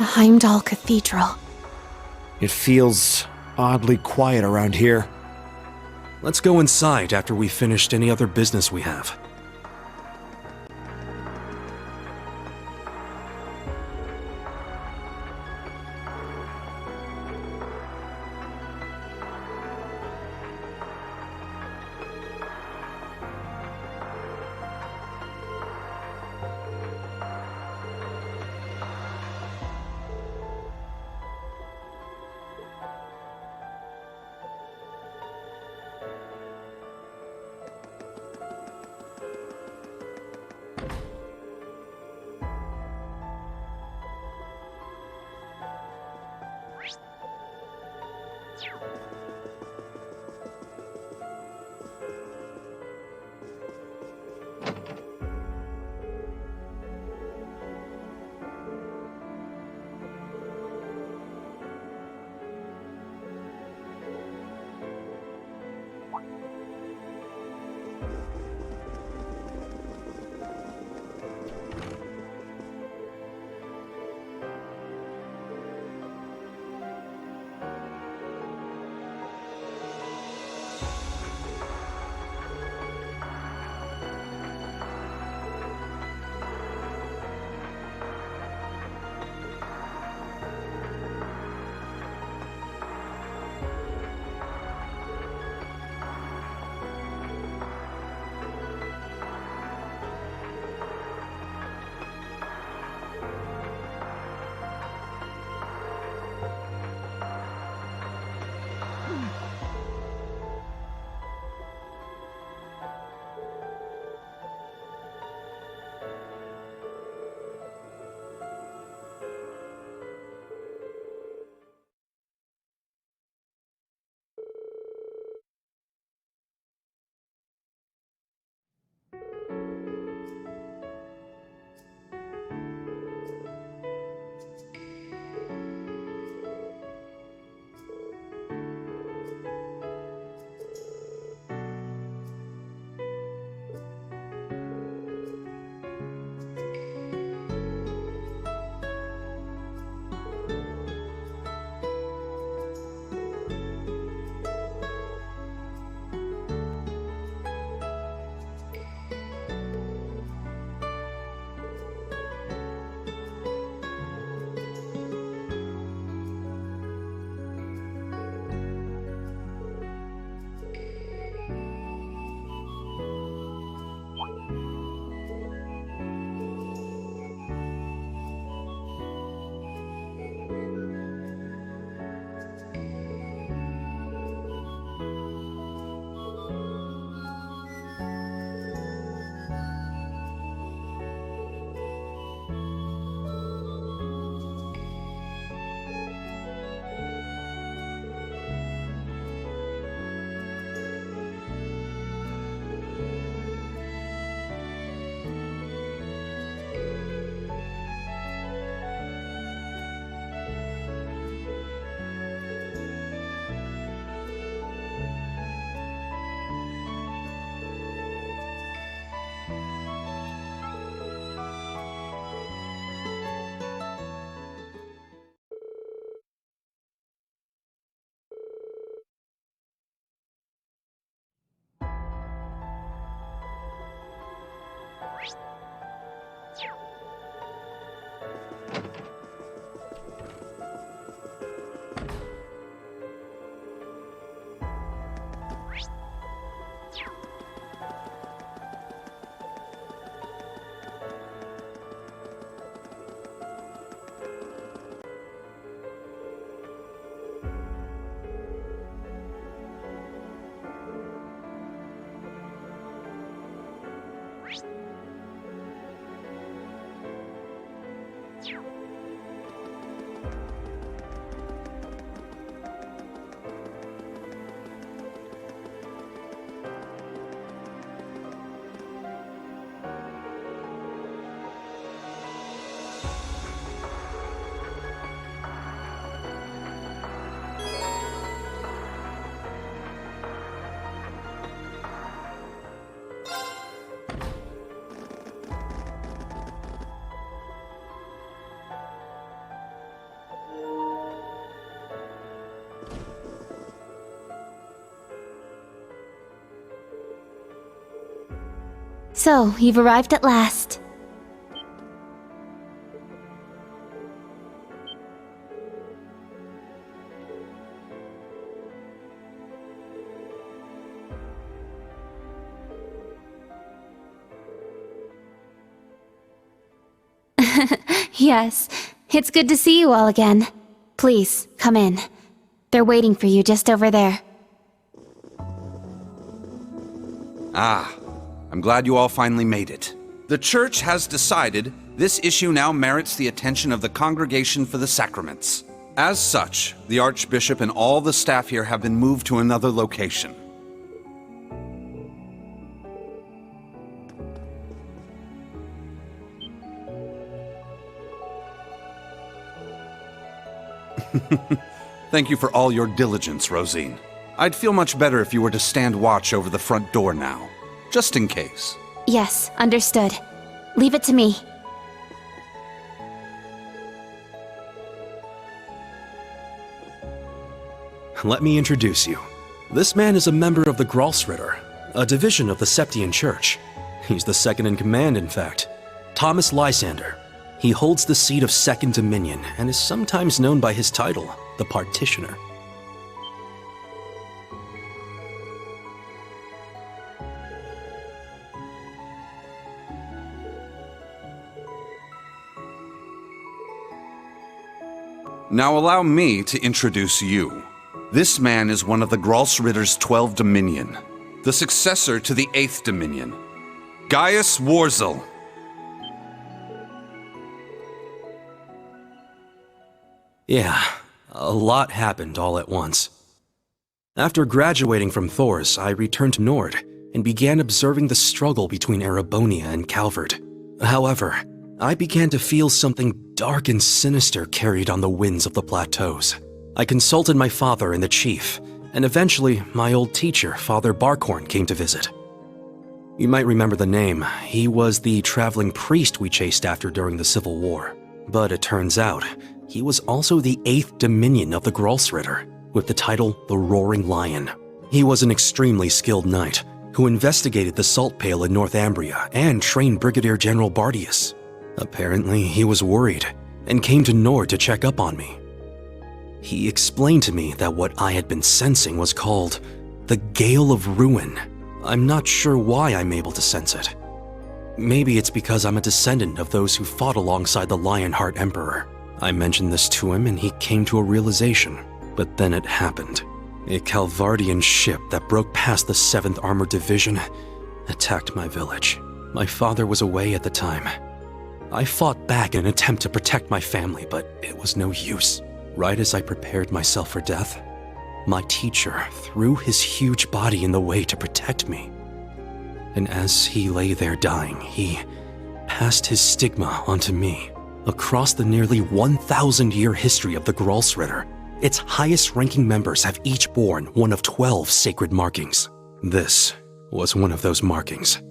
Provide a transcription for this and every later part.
Heimdall Cathedral. It feels oddly quiet around here. Let's go inside after we've finished any other business we have. So, you've arrived at last. Yes, it's good to see you all again. Please, come in. They're waiting for you just over there. Ah, I'm glad you all finally made it. The church has decided this issue now merits the attention of the Congregation for the Sacraments. As such, the Archbishop and all the staff here have been moved to another location. Thank you for all your diligence, Rosine. I'd feel much better if you were to stand watch over the front door now, just in case. Yes, understood. Leave it to me. Let me introduce you. This man is a member of the Gralsritter, a division of the Septian Church. He's the second in command, in fact. Thomas Lysander. He holds the seat of Second Dominion and is sometimes known by his title, the Partitioner. Now allow me to introduce you. This man is one of the Gralsritter's 12 Dominion, the successor to the 8th Dominion, Gaius Warzel. Yeah, a lot happened all at once. After graduating from Thors, I returned to Nord and began observing the struggle between Erebonia and Calvert. However, I began to feel something dark and sinister carried on the winds of the plateaus. I consulted my father and the chief, and eventually my old teacher, Father Barkhorn, came to visit. You might remember the name. He was the traveling priest we chased after during the Civil War. But it turns out, he was also the 8th Dominion of the Gralsritter, with the title the Roaring Lion. He was an extremely skilled knight who investigated the Salt Pale in Northumbria and trained Brigadier General Bardius. Apparently, he was worried and came to Nord to check up on me. He explained to me that what I had been sensing was called the Gale of Ruin. I'm not sure why I'm able to sense it. Maybe it's because I'm a descendant of those who fought alongside the Lionheart Emperor. I mentioned this to him and he came to a realization, but then it happened. A Calvardian ship that broke past the 7th Armored Division attacked my village. My father was away at the time. I fought back in an attempt to protect my family, but it was no use. Right as I prepared myself for death, my teacher threw his huge body in the way to protect me. And as he lay there dying, he passed his stigma onto me. Across the nearly 1,000-year history of the Gralsritter, its highest-ranking members have each borne one of 12 sacred markings. This was one of those markings.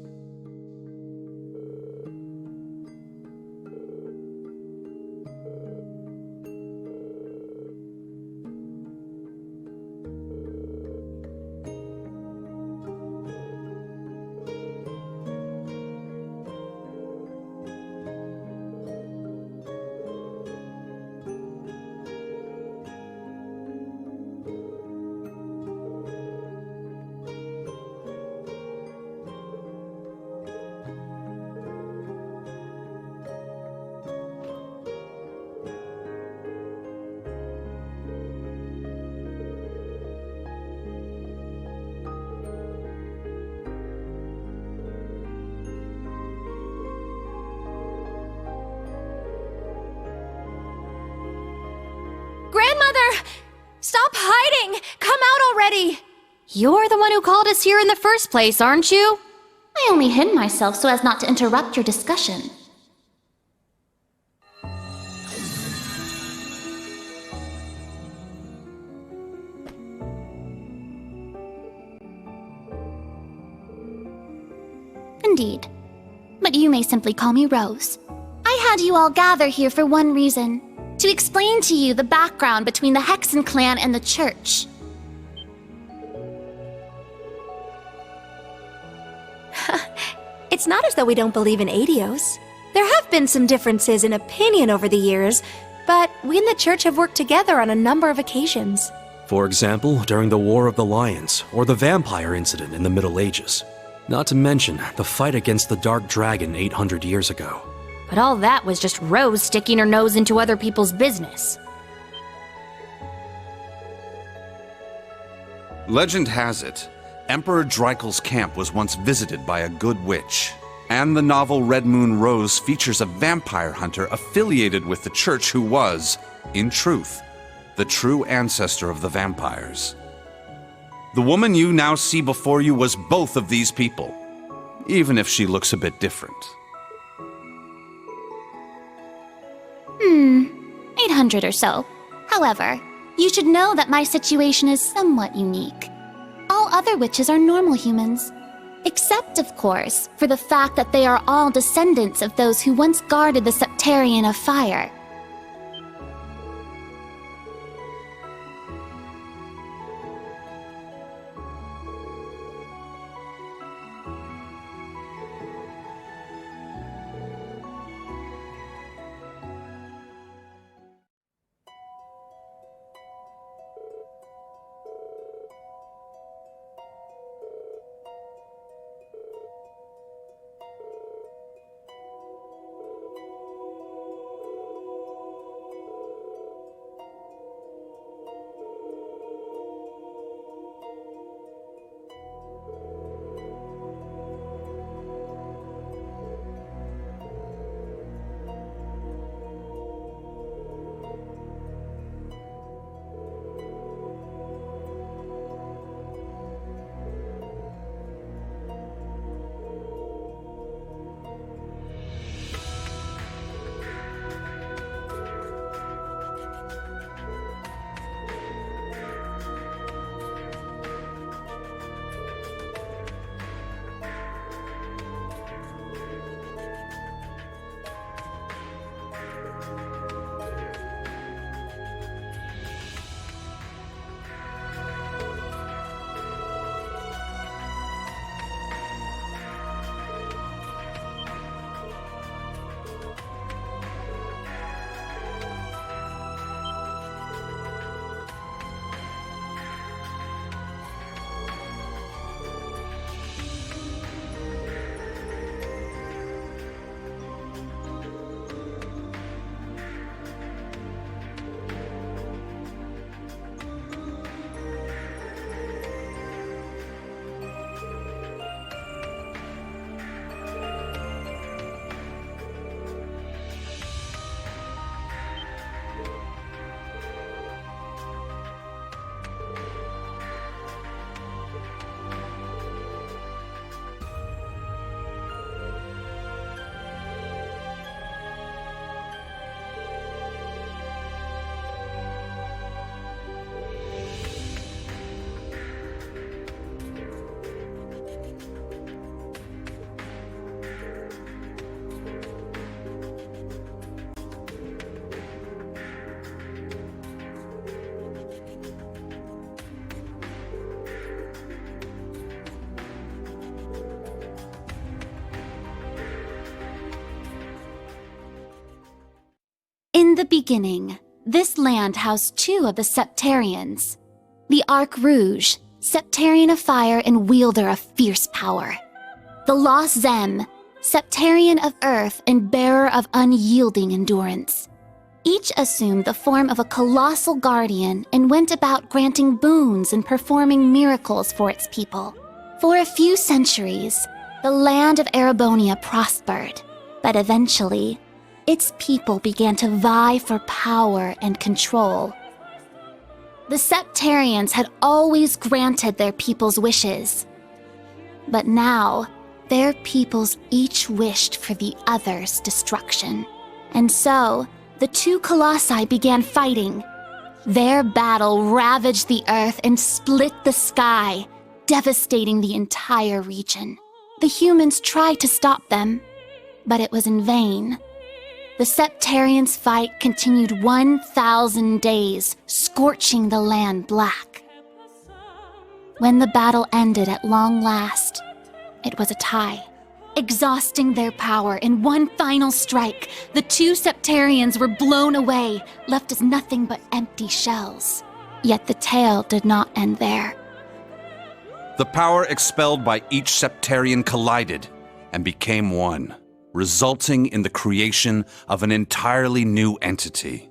Grandmother! Stop hiding! Come out already! You're the one who called us here in the first place, aren't you? I only hid myself so as not to interrupt your discussion. Indeed. But you may simply call me Rose. I had you all gather here for one reason. To explain to you the background between the Hexen clan and the Church. It's It's not as though we don't believe in adios. There have been some differences in opinion over the years, but we and the church have worked together on a number of occasions. For example, during the War of the Lions, or the vampire incident in the Middle Ages. Not to mention the fight against the Dark Dragon 800 years ago. But all that was just Rose sticking her nose into other people's business. Legend has it, Emperor Dreikel's camp was once visited by a good witch. And the novel Red Moon Rose features a vampire hunter affiliated with the church who was, in truth, the true ancestor of the vampires. The woman you now see before you was both of these people, even if she looks a bit different. 800 or so. However, you should know that my situation is somewhat unique. All other witches are normal humans. Except, of course, for the fact that they are all descendants of those who once guarded the Septarian of Fire. In the beginning, this land housed two of the Septarians. The Arc Rouge, Septarian of Fire and wielder of fierce power. The Lost Zem, Septarian of Earth and bearer of unyielding endurance. Each assumed the form of a colossal guardian and went about granting boons and performing miracles for its people. For a few centuries, the land of Erebonia prospered, but eventually, its people began to vie for power and control. The Septarians had always granted their people's wishes. But now, their peoples each wished for the other's destruction. And so, the two colossi began fighting. Their battle ravaged the earth and split the sky, devastating the entire region. The humans tried to stop them, but it was in vain. The Septarians' fight continued 1,000 days, scorching the land black. When the battle ended at long last, it was a tie. Exhausting their power in one final strike, the two Septarians were blown away, left as nothing but empty shells. Yet the tale did not end there. The power expelled by each Septarian collided and became one, resulting in the creation of an entirely new entity.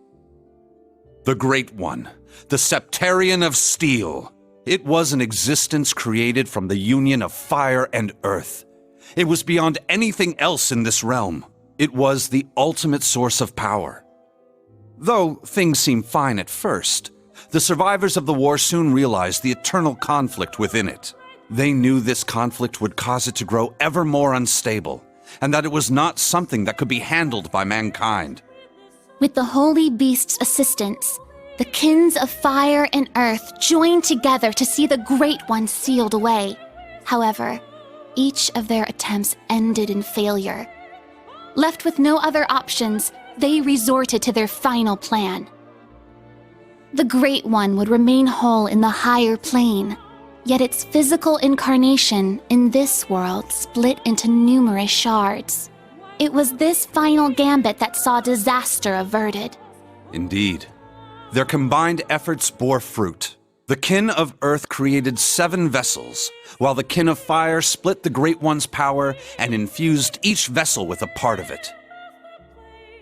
The Great One, the Septarian of Steel. It was an existence created from the union of fire and earth. It was beyond anything else in this realm. It was the ultimate source of power. Though things seemed fine at first, the survivors of the war soon realized the eternal conflict within it. They knew this conflict would cause it to grow ever more unstable, and that it was not something that could be handled by mankind. With the Holy Beast's assistance, the kins of fire and earth joined together to see the Great One sealed away. However, each of their attempts ended in failure. Left with no other options, they resorted to their final plan. The Great One would remain whole in the higher plane, yet its physical incarnation in this world split into numerous shards. It was this final gambit that saw disaster averted. Indeed. Their combined efforts bore fruit. The kin of Earth created 7 vessels, while the kin of Fire split the Great One's power and infused each vessel with a part of it.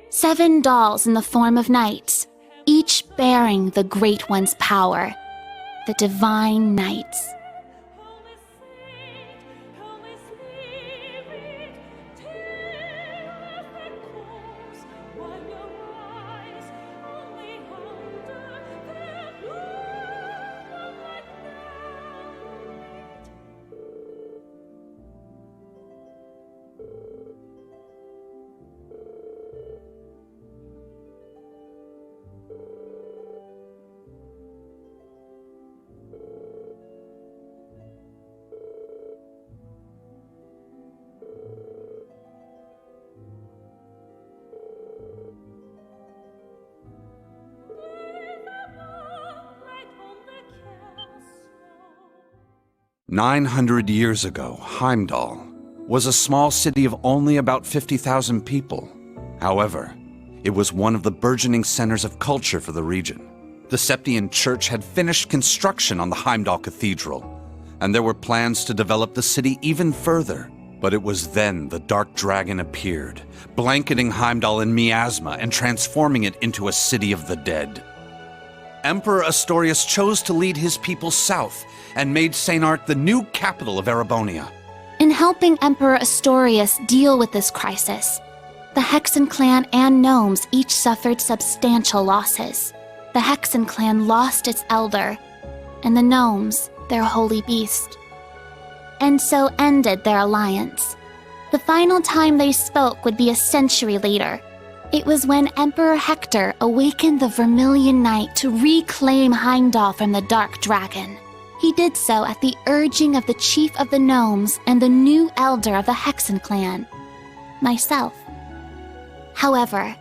7 dolls in the form of knights, each bearing the Great One's power, the Divine Knights. Holy Spirit, till earth comes, while your eyes only under the blue moonlight night. Moonlight on the castle. 900 years ago, Heimdall was a small city of only about 50,000 people. However, it was one of the burgeoning centers of culture for the region. The Septian Church had finished construction on the Heimdall Cathedral, and there were plans to develop the city even further. But it was then the Dark Dragon appeared, blanketing Heimdall in miasma and transforming it into a city of the dead. Emperor Astorius chose to lead his people south and made St. Art the new capital of Erebonia. In helping Emperor Astorius deal with this crisis, the Hexen clan and gnomes each suffered substantial losses. The Hexen clan lost its elder, and the gnomes their holy beast. And so ended their alliance. The final time they spoke would be a century later. It was when Emperor Hector awakened the Vermilion Knight to reclaim Heimdall from the Dark Dragon. He did so at the urging of the chief of the gnomes and the new elder of the Hexen clan, myself. However,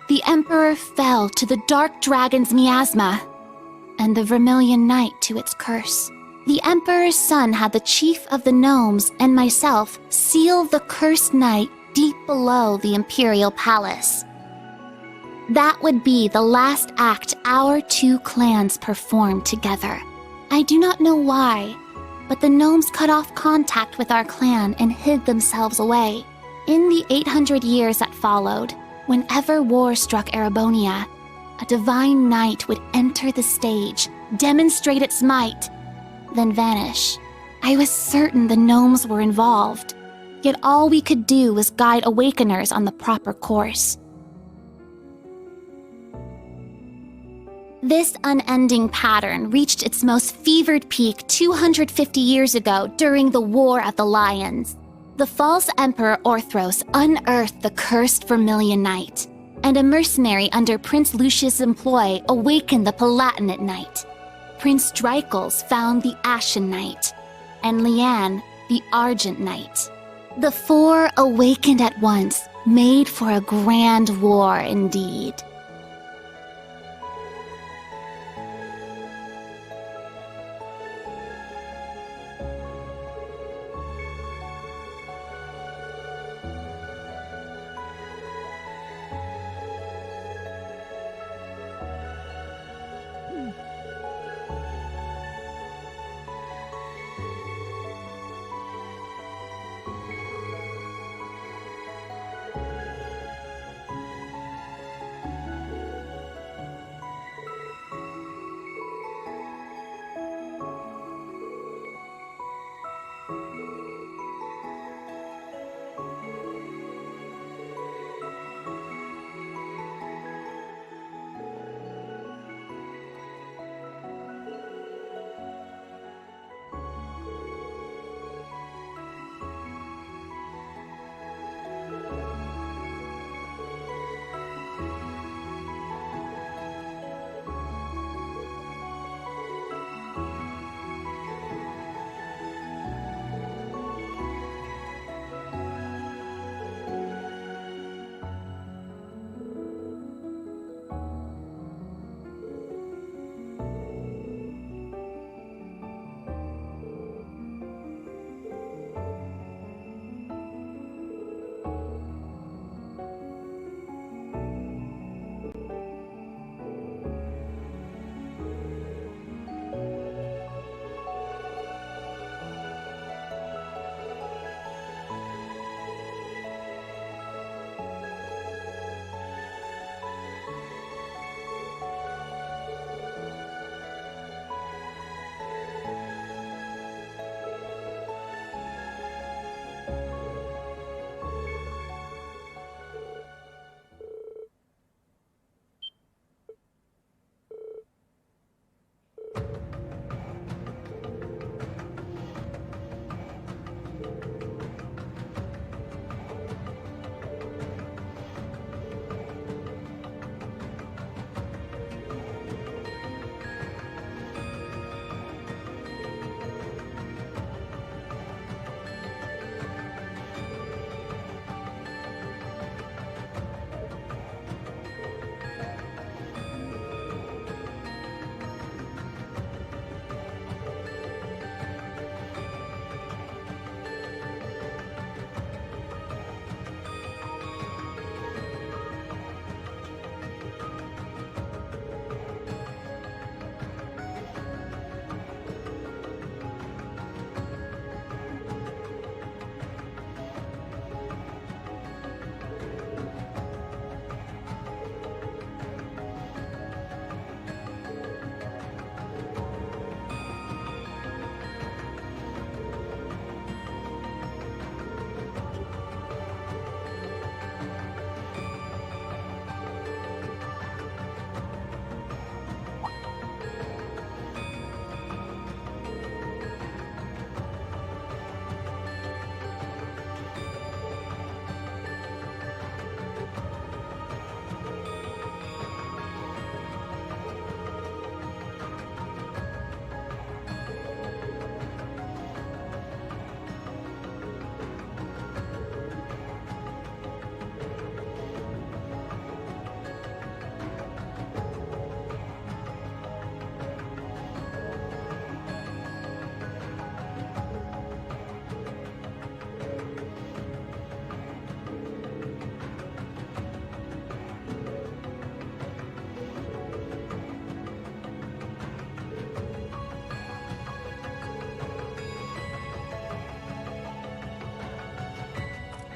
the Emperor fell to the Dark Dragon's miasma, and the Vermilion Knight to its curse. The Emperor's son had the chief of the gnomes and myself seal the cursed knight deep below the Imperial Palace. That would be the last act our two clans performed together. I do not know why, but the gnomes cut off contact with our clan and hid themselves away. In the 800 years that followed, whenever war struck Erebonia, a divine knight would enter the stage, demonstrate its might, then vanish. I was certain the gnomes were involved, yet all we could do was guide awakeners on the proper course. This unending pattern reached its most fevered peak 250 years ago during the War of the Lions. The false Emperor Orthros unearthed the cursed Vermilion Knight, and a mercenary under Prince Lucius' employ awakened the Palatinate Knight. Prince Dreichels found the Ashen Knight, and Leanne the Argent Knight. The four awakened at once, made for a grand war indeed.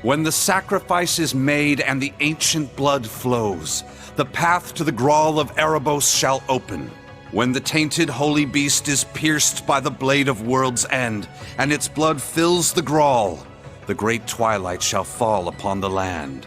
When the sacrifice is made and the ancient blood flows, the path to the Grawl of Erebos shall open. When the tainted holy beast is pierced by the blade of World's End, and its blood fills the Grawl, the great twilight shall fall upon the land.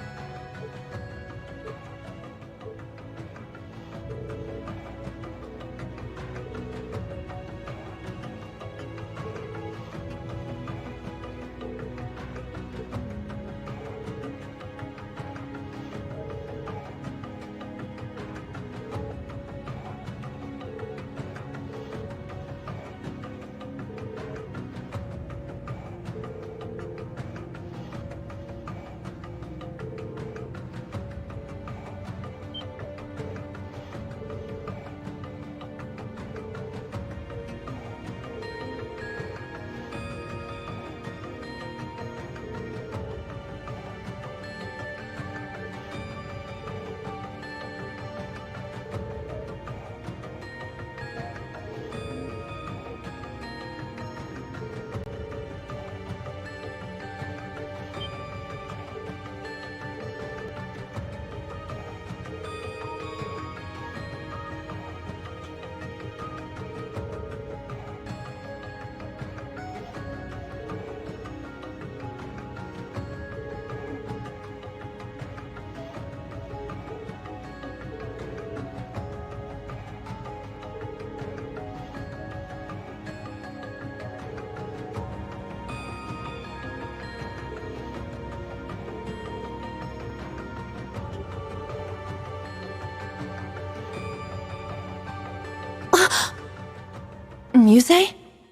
Muse?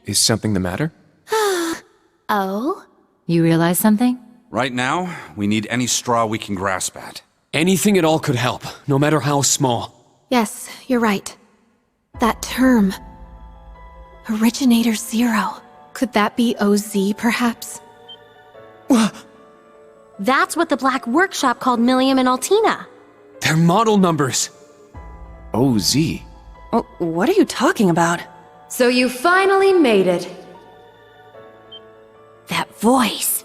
Is something the matter? Oh? You realize something? Right now, we need any straw we can grasp at. Anything at all could help, no matter how small. Yes, you're right. That term. Originator Zero. Could that be OZ, perhaps? That's what the Black Workshop called Milliam and Altina. They're model numbers. OZ. Oh, what are you talking about? So you finally made it. That voice.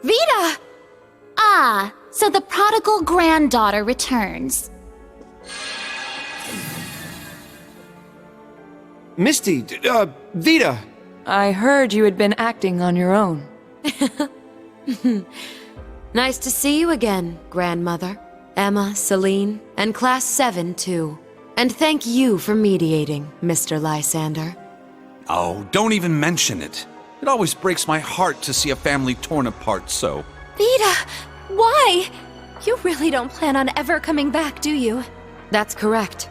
Vita! Ah, so the prodigal granddaughter returns. Misty, Vita! I heard you had been acting on your own. Nice to see you again, grandmother. Emma, Celine, and Class 7 too. And thank you for mediating, Mr. Lysander. Oh, don't even mention it. It always breaks my heart to see a family torn apart so. Vita! Why? You really don't plan on ever coming back, do you? That's correct.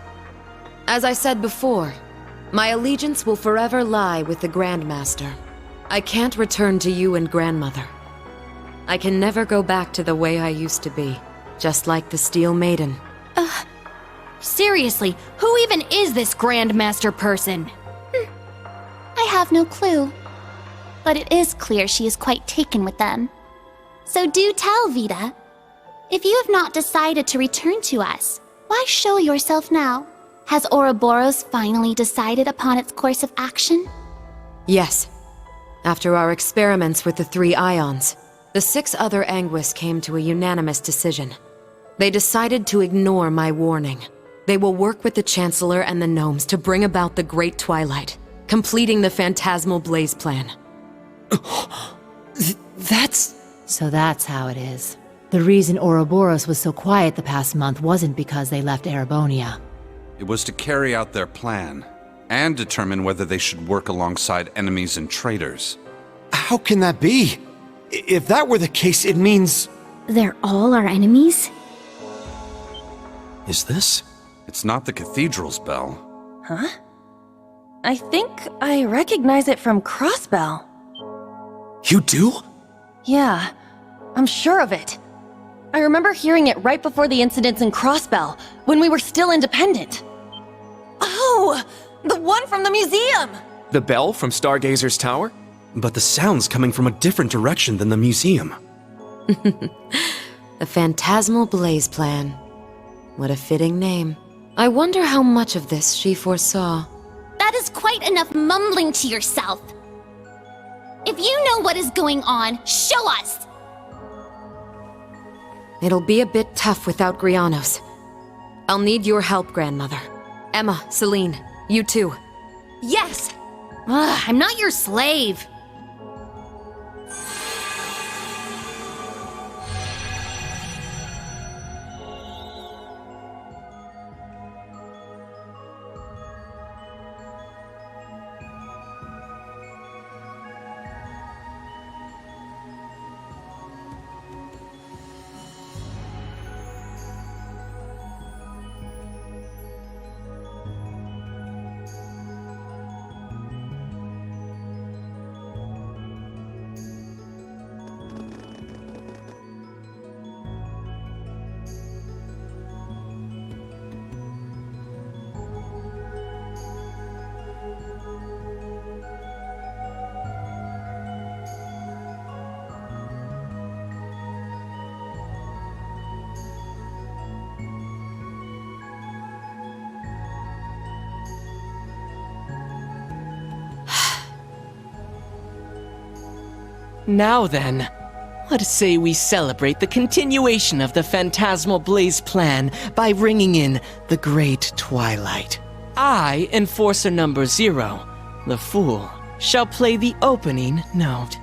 As I said before, my allegiance will forever lie with the Grandmaster. I can't return to you and grandmother. I can never go back to the way I used to be, just like the Steel Maiden. Seriously, who even is this Grandmaster person? I have no clue. But it is clear she is quite taken with them. So do tell, Vita. If you have not decided to return to us, why show yourself now? Has Ouroboros finally decided upon its course of action? Yes. After our experiments with the 3 ions, the 6 other Anguis came to a unanimous decision. They decided to ignore my warning. They will work with the Chancellor and the Gnomes to bring about the Great Twilight, completing the Phantasmal Blaze Plan. So that's how it is. The reason Ouroboros was so quiet the past month wasn't because they left Erebonia. It was to carry out their plan, and determine whether they should work alongside enemies and traitors. How can that be? If that were the case, it means... They're all our enemies? Is this? It's not the cathedral's bell. Huh? I think I recognize it from Crossbell. You do? Yeah, I'm sure of it. I remember hearing it right before the incidents in Crossbell, when we were still independent. Oh! The one from the museum! The bell from Stargazer's Tower? But the sound's coming from a different direction than the museum. The Phantasmal Blaze Plan. What a fitting name. I wonder how much of this she foresaw. That is quite enough mumbling to yourself. If you know what is going on, show us! It'll be a bit tough without Grianos. I'll need your help, Grandmother. Emma, Celine, you too. Yes! Ugh, I'm not your slave. Now then, let us say we celebrate the continuation of the Phantasmal Blaze plan by ringing in the Great Twilight. I, Enforcer number 0, the Fool, shall play the opening note.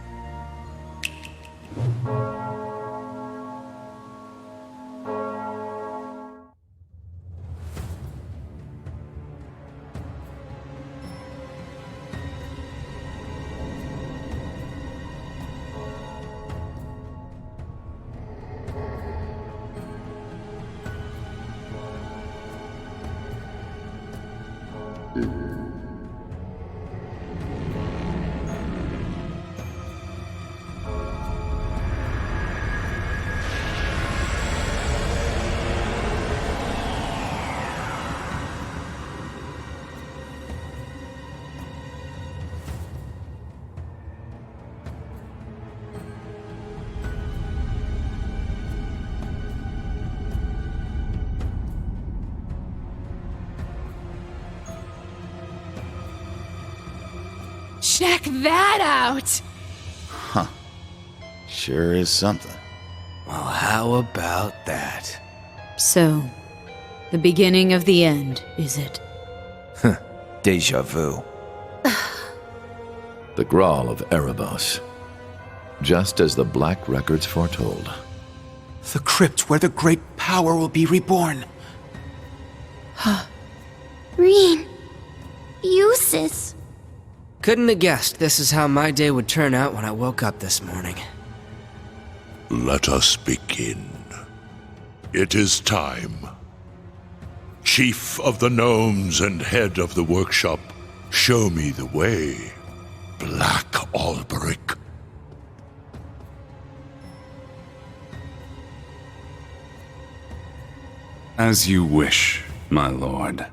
Check that out! Huh. Sure is something. Well, how about that? So, the beginning of the end, is it? Deja vu. The Grawl of Erebos. Just as the Black Records foretold. The crypt where the great power will be reborn. Rean. Eustace. Couldn't have guessed this is how my day would turn out when I woke up this morning. Let us begin. It is time. Chief of the Gnomes and head of the workshop, show me the way. Black Alberic. As you wish, my lord.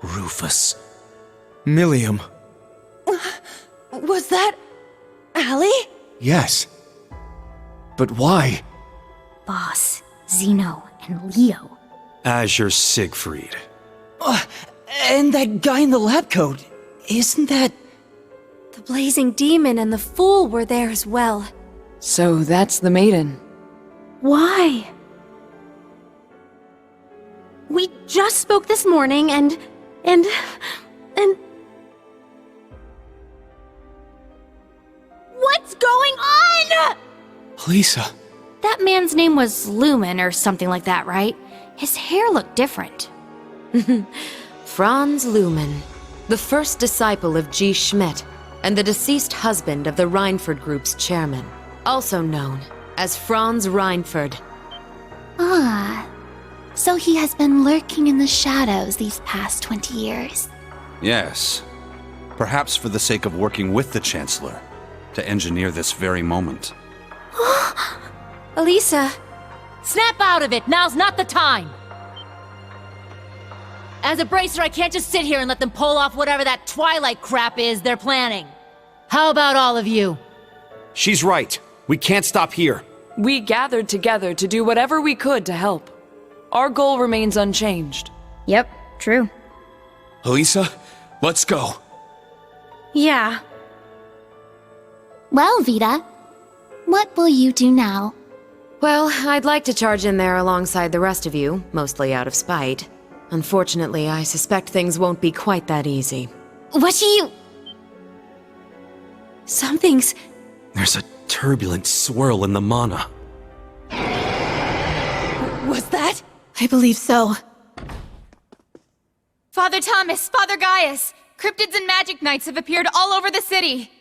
Rufus. Millium. Was that... Allie? Yes. But why? Boss, Zeno, and Leo. Azure Siegfried. And that guy in the lab coat, isn't that... The blazing demon and the fool were there as well. So that's the maiden. Why? We just spoke this morning and... What's going on? Lisa. That man's name was Lumen or something like that, right? His hair looked different. Franz Lumen, the first disciple of G. Schmidt, and the deceased husband of the Reinford Group's chairman, also known as Franz Reinford. Ah, so he has been lurking in the shadows these past 20 years. Yes. Perhaps for the sake of working with the Chancellor to engineer this very moment. Elisa! Snap out of it! Now's not the time! As a bracer, I can't just sit here and let them pull off whatever that Twilight crap is they're planning. How about all of you? She's right. We can't stop here. We gathered together to do whatever we could to help. Our goal remains unchanged. Yep, true. Elisa, let's go. Yeah. Well, Vita, what will you do now? Well, I'd like to charge in there alongside the rest of you, mostly out of spite. Unfortunately, I suspect things won't be quite that easy. What do you... Something's... There's a turbulent swirl in the mana. Was that? I believe so. Father Thomas, Father Gaius, cryptids and magic knights have appeared all over the city.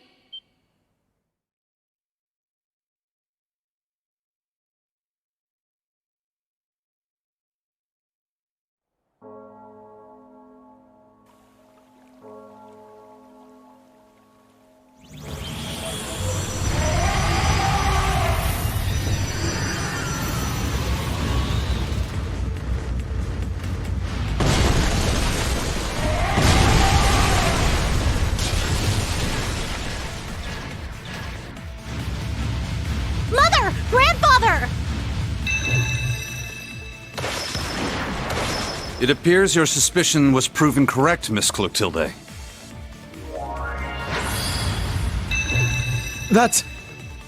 Mother! Grandfather! It appears your suspicion was proven correct, Miss Clotilde. That's...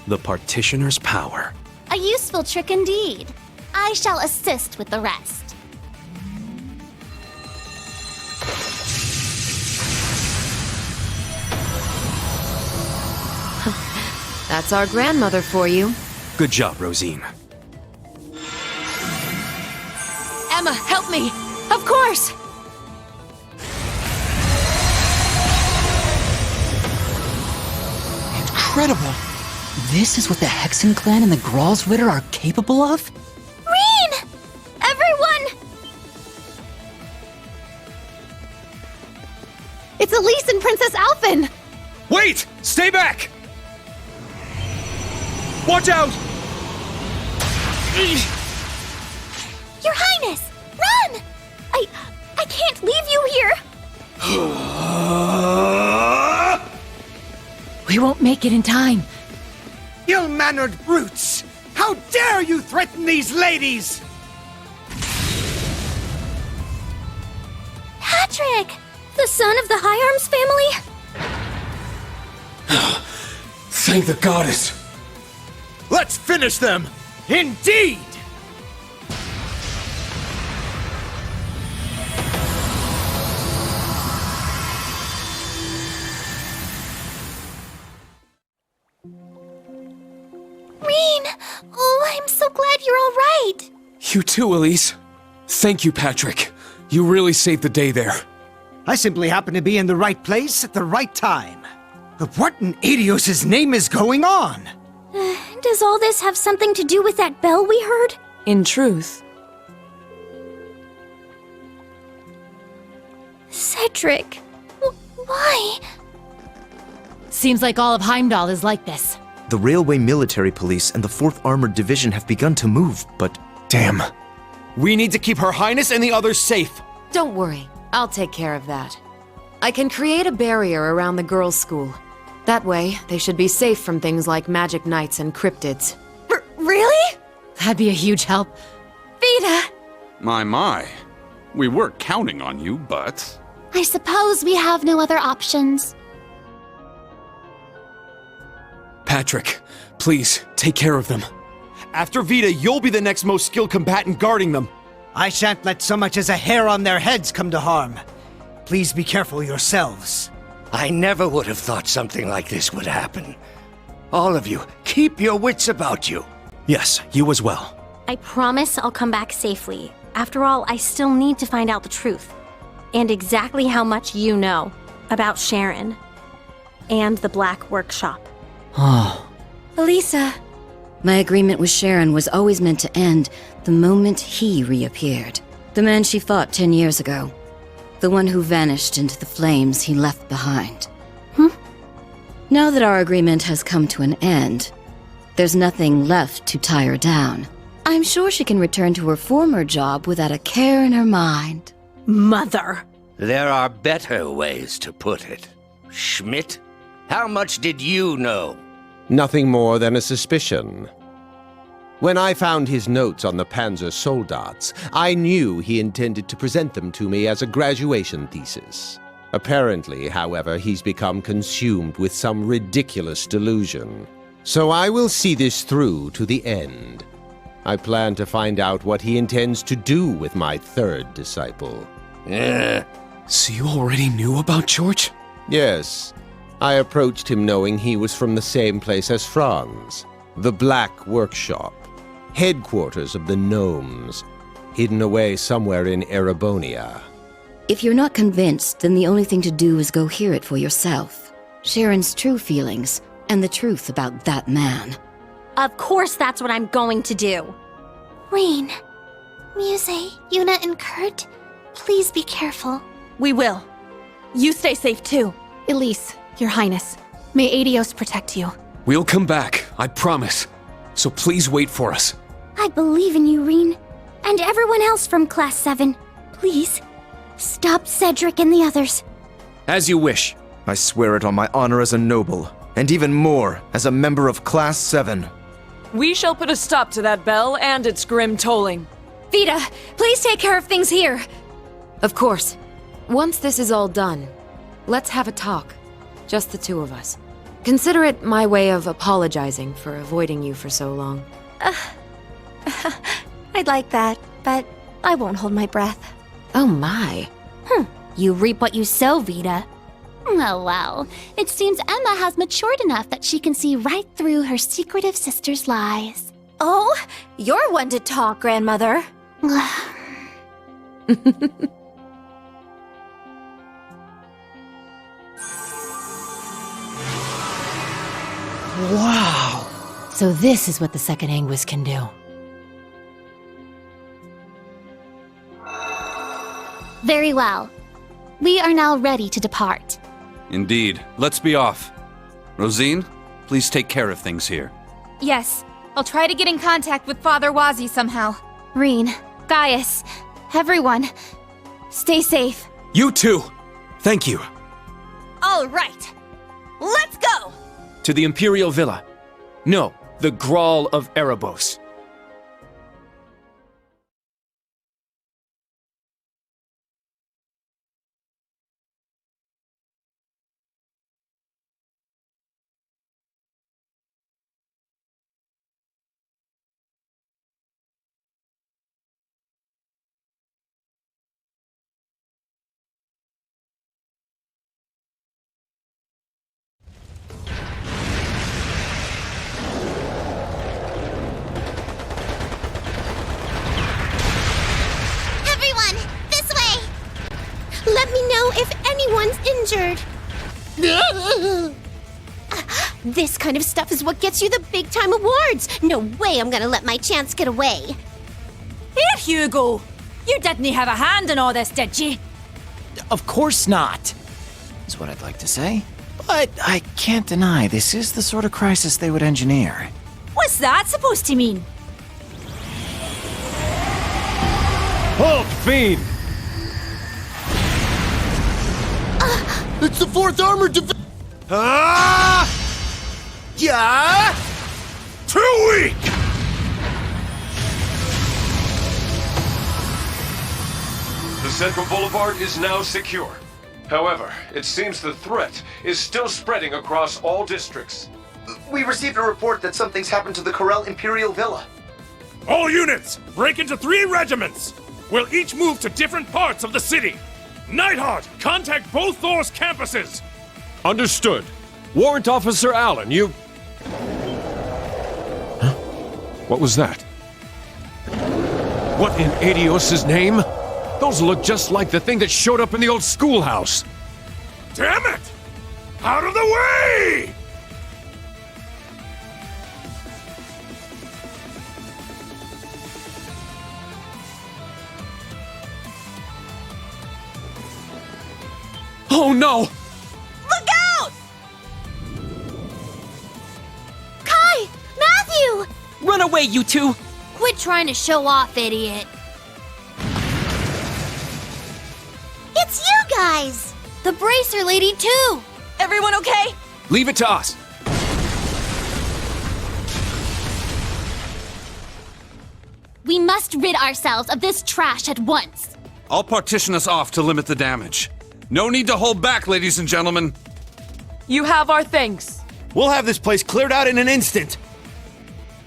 The Partitioner's power. A useful trick indeed. I shall assist with the rest. That's our grandmother for you. Good job, Rosine. Emma, help me! Of course! Incredible! This is what the Hexen clan and the Gralsritter are capable of? Rean! Everyone! It's Elise and Princess Alphen! Wait! Stay back! Watch out! Your Highness! Run! I can't leave you here! We won't make it in time. Ill-mannered brutes! How dare you threaten these ladies! Patrick! The son of the High Arms family? Thank the goddess! Let's finish them! Indeed! Rean! Oh, I'm so glad you're all right! You too, Elise. Thank you, Patrick. You really saved the day there. I simply happened to be in the right place at the right time. But what in Adios' name is going on? Does all this have something to do with that bell we heard? In truth. Cedric. Why? Seems like all of Heimdall is like this. The Railway Military Police and the 4th Armored Division have begun to move, but... Damn. We need to keep Her Highness and the others safe. Don't worry, I'll take care of that. I can create a barrier around the girls' school. That way, they should be safe from things like magic knights and cryptids. Really? That'd be a huge help. Vita! My. We were counting on you, but... I suppose we have no other options. Patrick, please, take care of them. After Vita, you'll be the next most skilled combatant guarding them. I shan't let so much as a hair on their heads come to harm. Please be careful yourselves. I never would have thought something like this would happen. All of you, keep your wits about you. Yes, you as well. I promise I'll come back safely. After all, I still need to find out the truth. And exactly how much you know about Sharon. And the Black Workshop. Oh. Elisa. My agreement with Sharon was always meant to end the moment he reappeared. The man she fought 10 years ago. The one who vanished into the flames he left behind. Now that our agreement has come to an end, there's nothing left to tie her down. I'm sure she can return to her former job without a care in her mind. Mother! There are better ways to put it. Schmidt, how much did you know? Nothing more than a suspicion. When I found his notes on the Panzer Soldats, I knew he intended to present them to me as a graduation thesis. Apparently, however, he's become consumed with some ridiculous delusion. So I will see this through to the end. I plan to find out what he intends to do with my third disciple. So you already knew about George? Yes. I approached him knowing he was from the same place as Franz. The Black Workshop. Headquarters of the Gnomes. Hidden away somewhere in Erebonia. If you're not convinced, then the only thing to do is go hear it for yourself. Sharon's true feelings, and the truth about that man. Of course that's what I'm going to do. Rean, Muse, Yuna, and Kurt, please be careful. We will. You stay safe too. Elise, Your Highness, may Adios protect you. We'll come back, I promise. So please wait for us. I believe in you, Rean. And everyone else from Class 7. Please, stop Cedric and the others. As you wish. I swear it on my honor as a noble, and even more, as a member of Class 7. We shall put a stop to that bell and its grim tolling. Vita, please take care of things here. Of course. Once this is all done, let's have a talk. Just the two of us. Consider it my way of apologizing for avoiding you for so long. I'd like that, but I won't hold my breath. Oh my. You reap what you sow, Vita. Oh well, it seems Emma has matured enough that she can see right through her secretive sister's lies. Oh, you're one to talk, Grandmother. Wow! So this is what the second Anguis can do. Very well. We are now ready to depart. Indeed. Let's be off. Rosine, please take care of things here. Yes, I'll try to get in contact with Father Wazi somehow. Rean, Gaius, everyone, stay safe. You too! Thank you. All right, let's go! To the Imperial Villa. No, the Grawl of Erebos. Let me know if anyone's injured. This kind of stuff is what gets you the big-time awards. No way I'm gonna let my chance get away. Here, Hugo. You didn't have a hand in all this, did you? Of course not, is what I'd like to say. But I can't deny this is the sort of crisis they would engineer. What's that supposed to mean? Halt, fiend! It's the 4th Armored Division! Yeah! Too weak! The Central Boulevard is now secure. However, it seems the threat is still spreading across all districts. We received a report that something's happened to the Corel Imperial Villa. All units, break into 3 regiments! We'll each move to different parts of the city. Nightheart, contact both Thor's campuses! Understood. Warrant Officer Allen, you... Huh? What was that? What in Adios' name? Those look just like the thing that showed up in the old schoolhouse. Damn it! Out of the way! Oh no! Look out! Run away, you two! Quit trying to show off, idiot. It's you guys! The bracer lady, too! Everyone okay? Leave it to us. We must rid ourselves of this trash at once. I'll partition us off to limit the damage. No need to hold back, ladies and gentlemen. You have our thanks. We'll have this place cleared out in an instant.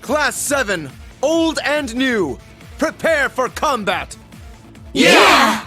Class 7, old and new, prepare for combat. Yeah!